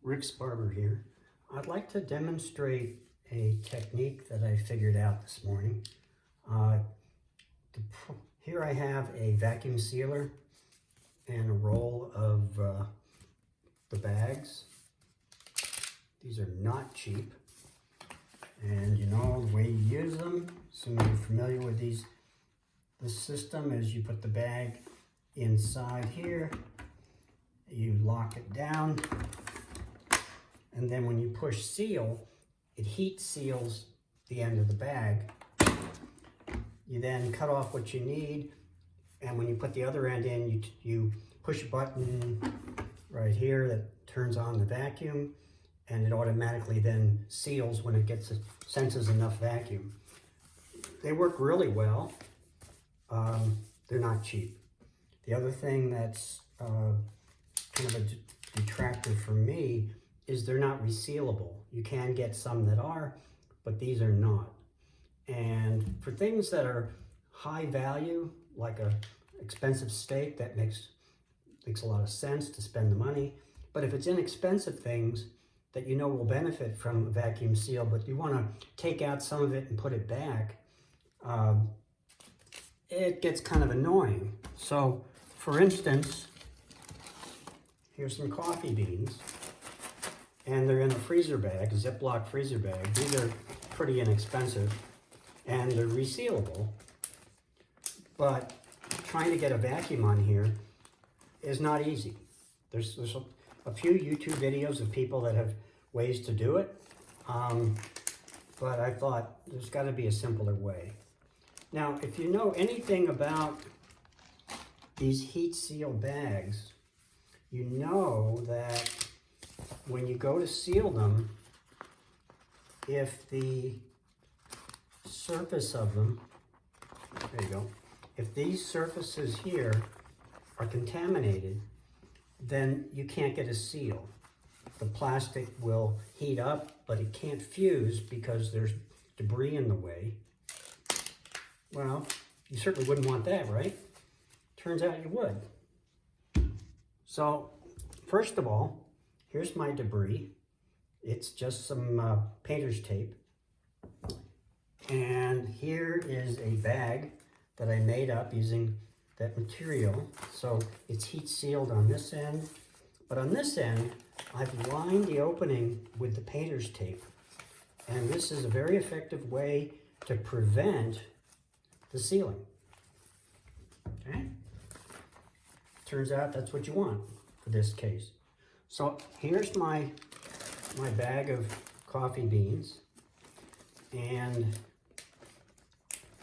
Rick's Barber here. I'd like to demonstrate a technique that I figured out this morning. Here I have a vacuum sealer and a roll of the bags. These are not cheap. And you know the way you use them, so you're familiar with these. This system is you put the bag inside here, you lock it down, and then when you push seal, it heat seals the end of the bag. You then cut off what you need, and when you put the other end in, you push a button right here that turns on the vacuum, and it automatically then seals when it senses enough vacuum. They work really well. They're not cheap. The other thing that's kind of a detractor for me is they're not resealable. You can get some that are, but these are not. And for things that are high value, like a expensive steak, that makes a lot of sense to spend the money. But if it's inexpensive things that you know will benefit from a vacuum seal, but you want to take out some of it and put it back, it gets kind of annoying. So, for instance, here's some coffee beans, and they're in a freezer bag, a Ziploc freezer bag. These are pretty inexpensive, and they're resealable, but trying to get a vacuum on here is not easy. There's a few YouTube videos of people that have ways to do it, but I thought there's got to be a simpler way. Now, if you know anything about these heat seal bags, you know that when you go to seal them, if the surface of them, there you go, if these surfaces here are contaminated, then you can't get a seal. The plastic will heat up, but it can't fuse because there's debris in the way. Well, you certainly wouldn't want that, right? Turns out you would. So, first of all, here's my debris. It's just some painter's tape. And here is a bag that I made up using that material. So it's heat sealed on this end, but on this end, I've lined the opening with the painter's tape. And this is a very effective way to prevent the sealing. Okay? Turns out that's what you want for this case. So here's my bag of coffee beans, and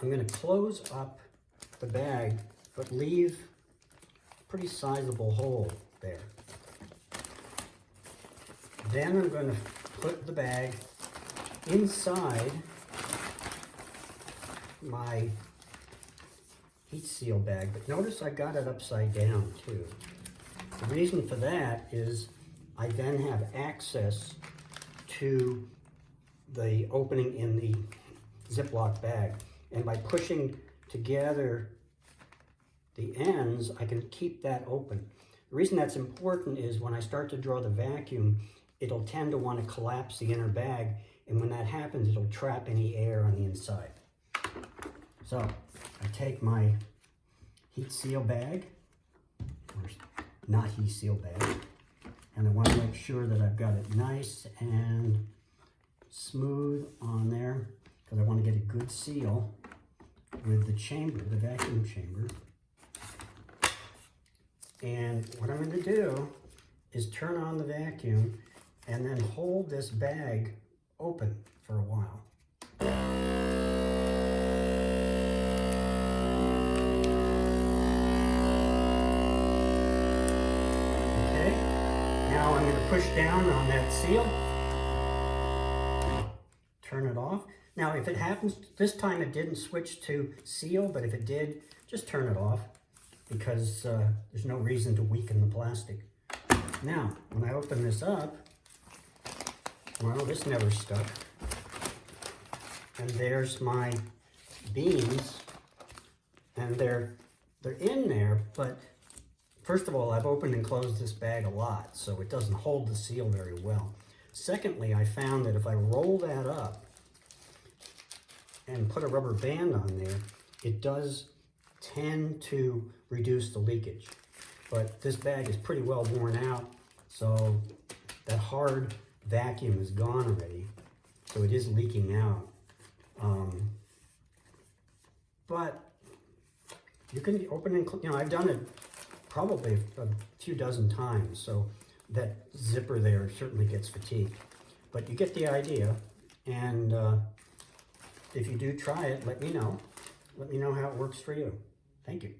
I'm going to close up the bag but leave a pretty sizable hole there. Then I'm going to put the bag inside my heat seal bag, but notice I got it upside down too. The reason for that is I then have access to the opening in the Ziploc bag, and by pushing together the ends, I can keep that open. The reason that's important is when I start to draw the vacuum, it'll tend to want to collapse the inner bag, and when that happens, it'll trap any air on the inside. So I take my heat seal bag, or not heat seal bag, and I want to make sure that I've got it nice and smooth on there, because I want to get a good seal with the chamber, the vacuum chamber. And what I'm going to do is turn on the vacuum and then hold this bag open for a while. Okay, now I'm going to push down on that seal, turn it off. Now if it happens, this time it didn't switch to seal, but if it did, just turn it off, because there's no reason to weaken the plastic. Now, when I open this up, well, this never stuck. And there's my beans, and they're in there, but first of all, I've opened and closed this bag a lot, so it doesn't hold the seal very well. Secondly, I found that if I roll that up and put a rubber band on there, it does tend to reduce the leakage. But this bag is pretty well worn out, so that hard vacuum is gone already, so it is leaking out. But you can open and, you know, I've done it probably a few dozen times, so that zipper there certainly gets fatigued. But you get the idea, and if you do try it, let me know. Let me know how it works for you. Thank you.